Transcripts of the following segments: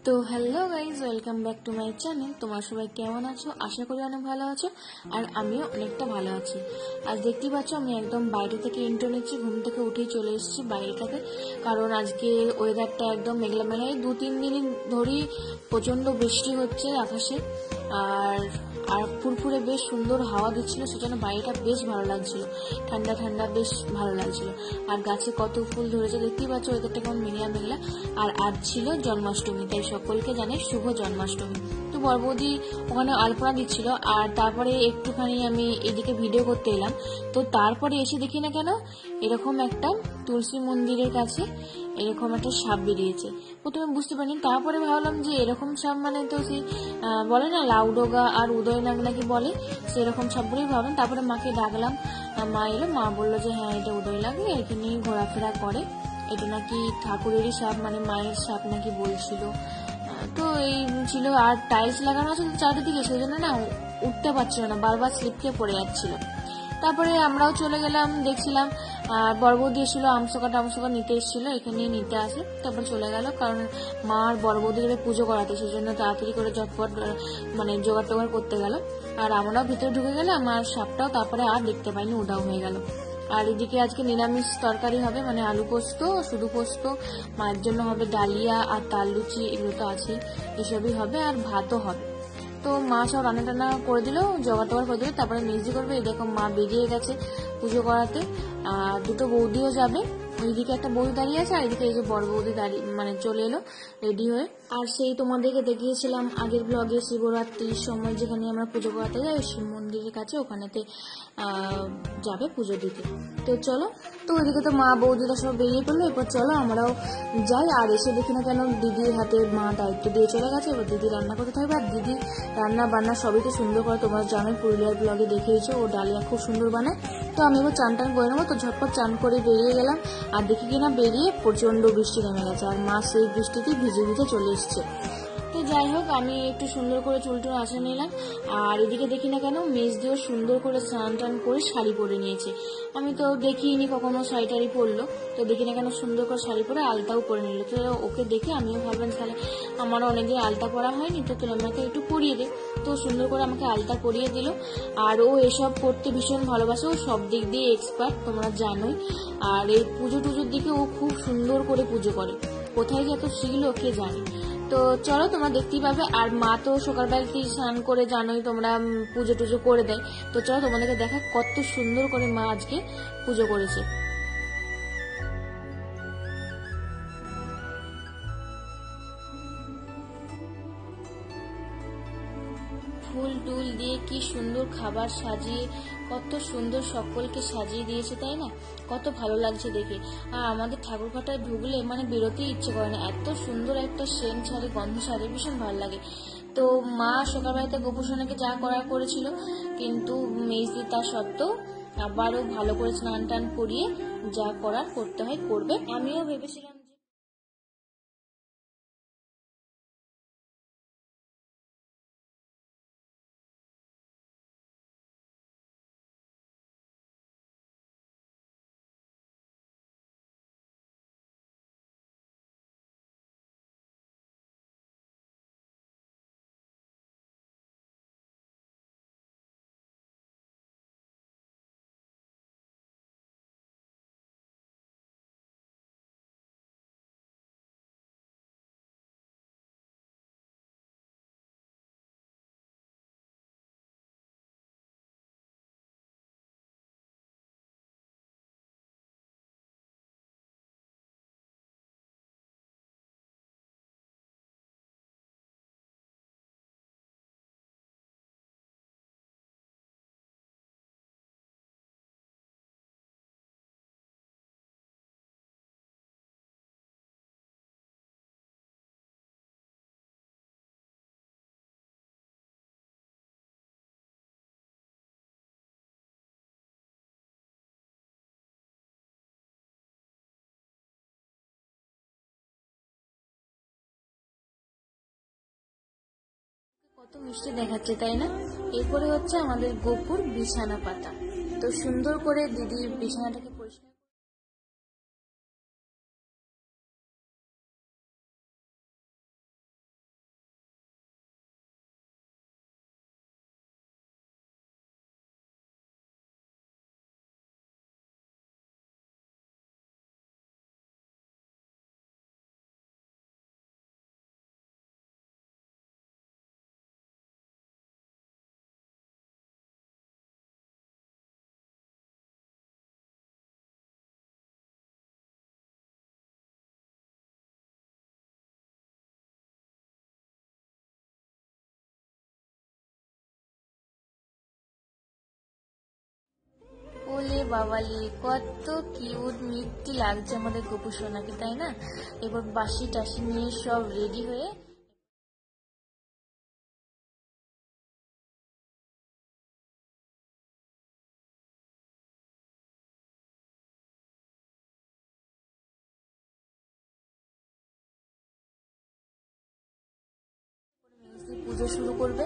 তো hello guys, welcome back to my channel. তোমার সবাই কেমন আছো? আশা করি অনেক ভালো আছো, আর আমিও অনেকটা ভালো আছি। আজ দেখতেই পাচ্ছ আমি একদম বাইরে থেকে ইন্ট্রো নিচ্ছি। ঘুম থেকে উঠেই চলে এসেছি বাইরেটাতে, কারণ আজকে ওয়েদারটা একদম মেঘলা মেঘলা। 2-3 দিন ধরেই প্রচন্ড বৃষ্টি হচ্ছে আকাশে, আর ফুরফুরে বেশ সুন্দর হাওয়া দিচ্ছিল, সেজন্য বাইরেটা বেশ ভালো লাগছিল, ঠান্ডা ঠান্ডা বেশ ভালো লাগছিল। আর গাছে কত ফুল ধরেছে দেখতেই পাচ্ছ, ওয়েদারটা কেমন মেঘলা মেঘলা। আর আজ ছিল জন্মাষ্টমী, তাই সকলকে জানাই শুভ জন্মাষ্টমী। তো বড়বৌদি ওখানে আলপনা দিচ্ছিল, আর তারপরে একটুখানি আমি এদিকে ভিডিও করতে এলাম। তো তারপরে এসে দেখি না কেন এরকম একটা তুলসী মন্দিরের কাছে এরকম একটা সাপ বেরিয়েছে। প্রথমে বুঝতে পারিনি, তারপরে ভাবলাম যে এরকম সাপ মানে তো সেই বলে না লাউডোগা আর উদয়নাগ নাকি বলে, সেরকম সাপ বলেই ভাবলাম। তারপরে মাকে ডাকলাম, মা এলো, মা বললো যে হ্যাঁ এটা উদয়নাগ, এখানে ঘোরাফেরা করে, এটা নাকি ঠাকুরেরই সাপ, মানে মায়ের সাপ নাকি বলছিল। তো এই ছিল, আর টাইলস লাগানো আছে চারিদিকে, সেই জন্য না উঠতে পারছিল না, বারবার স্লিপ খেয়ে পড়ে যাচ্ছিল। তারপরে আমরাও চলে গেলাম, দেখছিলাম। আর বড়বৌদি এসেছিল, আমসোকা নিতে এসেছিল, এখানে নিতে আসে। তারপর চলে গেল, কারণ মা আর বড়বৌদি করে পুজো করাতে, সেই জন্য তাড়াতাড়ি করে ঝটপট মানে জোগাড় টোগাড় করতে গেল। আর আমরাও ভিতরে ঢুকে গেলাম, আর সাপটাও তারপরে আর দেখতে পাইনি, উধাও হয়ে গেল। আর এদিকে আজকে নিরামিষ তরকারি হবে, মানে আলু পোস্ত, শুধু পোস্ত। মায়ের জন্য হবে ডালিয়া আর তাল লুচি, এগুলো তো আছেই, এসবই হবে, আর ভাতও হবে। তো মা সব রান্না টান্না করে দিল, জোগাড় টোগাড় করে দিল, তারপরে মিষ্টি করবে। এই দেখো মা বেরিয়ে গেছে পুজো করাতে, আর দুটো বৌদিও যাবে। ওইদিকে একটা বৌদি দাঁড়িয়ে আছে, আর এদিকে এই যে বড় বৌদি দাঁড়িয়ে মানে চলে এলো রেডি হয়ে। আর সেই তোমাদেরকে দেখিয়েছিলাম আগের ব্লগে শিবরাত্রির সময় যেখানে আমরা পুজো করাতে যাই, শিব মন্দিরের কাছে, ওখানেতে যাবে পুজো দিতে। তো চলো, তো ওইদিকে তো মা বৌদিরা সব বেরিয়ে পড়লো, এরপর চলো আমরাও যাই। আর এসে দেখি না কেন দিদির হাতে মা দায়িত্ব দিয়ে চলে গেছে, এবার দিদি রান্না করতে থাকবে। আর দিদি রান্না বান্না সবই তো সুন্দর করে, তোমরা জানোই, পুরুলিয়ার ব্লগে দেখিয়েছো, ও ডালিয়া খুব সুন্দর বানায়। তো আমি এবার চান টান করে নেবো, তো ঝটপট চান করে বেরিয়ে গেলাম। আর দেখি কিনা বেরিয়ে প্রচন্ড বৃষ্টি নেমে গেছে, আর মা সেই বৃষ্টিতেই ভিজে ভিজে চলে এসছে। তো যাই হোক, আমি একটু সুন্দর করে চুলটুল আঁচড়ে নিলাম। আর এদিকে দেখি না কেন মেজ দিয়েও সুন্দর করে স্নান টান করে শাড়ি পরে নিয়েছে। আমি তো দেখিনি কখনো শাড়ি টাড়ি পরলো, তো দেখি না কেন সুন্দর করে শাড়ি পরে আলতাও পরে নিল। তো ওকে দেখে আমিও ভাবলাম তাহলে আমারও অনেকদিন আলতা পরা হয়নি, তো তুমি আমাকে একটু পরিয়ে দে। তো সুন্দর করে আমাকে আলতা পরিয়ে দিল। আর ও এসব করতে ভীষণ ভালোবাসে, ও সব দিক দিয়ে এক্সপার্ট, তোমরা জানোই। আর এই পুজো টুজোর দিকে ও খুব সুন্দর করে পুজো করে, কোথায় যত শিখলো কে জানে। তো চলো, তোমরা দেখতেই পাবে। আর মা তো সকালবেলাতেই স্নান করে, জানোই তোমরা, পুজো টুজো করে দেয়। তো চলো তোমাদেরকে দেখা কত সুন্দর করে মা আজকে পুজো করেছে। ফুল টুল দিয়ে কি সুন্দর খাবার সাজিয়ে, কত সুন্দর সকলকে সাজিয়ে দিয়েছে, তাই না? কত ভালো লাগছে দেখে। আর আমাদের ঠাকুরঘরটায় ঢুকলে মানে বেরোতেই ইচ্ছে করে না, এত সুন্দর একটা সেন্ট ছাড়ে, গন্ধ ছাড়ে, ভীষণ ভালো লাগে। তো মা সকালবেলাতে গোপুসোনাকে যা করার করেছিল, কিন্তু মেজদি তা সত্ত্বেও আবারও ভালো করে স্নান টান করিয়ে যা করার করতে হয় করবে। আমিও ভেবেছিলাম কত মিষ্টি দেখাচ্ছে, তাই না? এরপরে হচ্ছে আমাদের গোপুর বিছানা পাতা। তো সুন্দর করে দিদি বিছানাটাকে পরিষ্কার বাবালি, কত কিউট মিষ্টি লাগছে আমাদের গোপু সোনাকে, তাই না? এবার বাসি টাসি নিয়ে সব রেডি হয়ে পুজো শুরু করবে।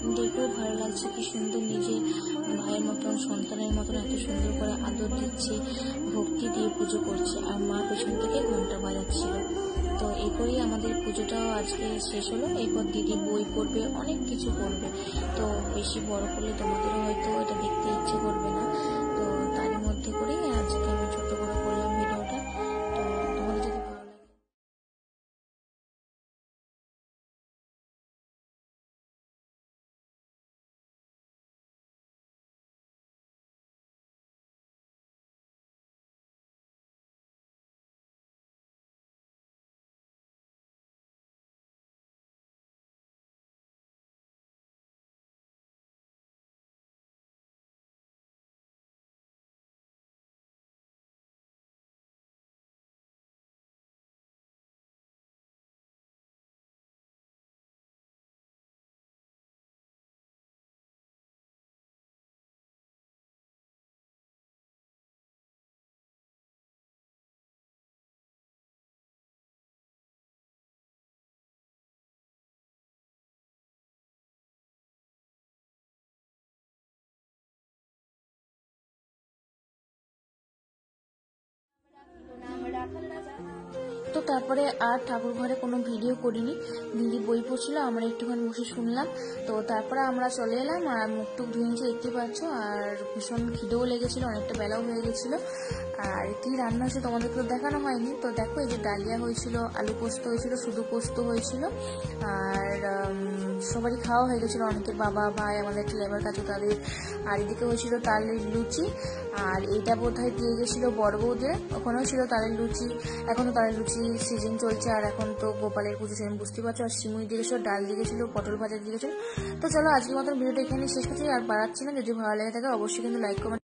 আর দেখেও ভালো লাগছে, কি সুন্দর নিজের ভাইয়ের মতন সন্তানের মতন এত সুন্দর করে আদর দিচ্ছে, ভক্তি দিয়ে পুজো করছে, আর মা পেছন থেকে ঘন্টা বাজাচ্ছিল। তো এই করেই আমাদের পুজোটাও আজকে শেষ হলো। এরপর দিদি বই পড়বে, অনেক কিছু করবে। তো বেশি বড় করলে তোমাদেরও হয়তো এটা দেখতে ইচ্ছে করবে না, তো তারই মধ্যে করেই আজকে আমি ছোট করে করলাম ভিডিওটা। তো তোমাদের যদি ভালো লাগে তো তারপরে আর ঠাকুর ঘরে কোনো ভিডিও করিনি। দিদি বই পড়ছিল, আমরা একটুখানি বসে শুনলাম। তো তারপরে আমরা চলে এলাম, আর মুখ টুক ধুয়েছি দেখতে পাচ্ছ, আর ভীষণ খিদেও লেগেছিল, অনেকটা বেলাও হয়ে গেছিলো। আর কি রান্না হয়েছে তোমাদেরকে তো দেখানো হয়নি। তো দেখো, এই যে ডালিয়া হয়েছিল, আলু পোস্ত হয়েছিল, শুধু পোস্ত হয়েছিল, আর সবারই খাওয়া হয়ে গেছিলো, অনেকের বাবা ভাই আমাদের একটা লেবার কাছে তাদের। আর এদিকে হয়েছিল তালের লুচি, আর এইটা বোধহয় দিয়ে গেছিলো বড় বৌদের, ওখানেও ছিল তালের লুচি। এখন তো তালের লুচি সিজন চলছে, আর এখন তো গোপালের পুজো সেদিন বুঝতে পারছো। আর সিমুই দিয়ে গেছিলো, ডাল দিয়ে গেছিলো, পটল ভাজা দিয়ে গেছিলো। তো চলো আজকের মতন ভিডিওটা এখানে শেষ করছি, আর বাড়াচ্ছি না। যদি ভালো লেগে থাকে অবশ্যই কিন্তু লাইক কমেন্ট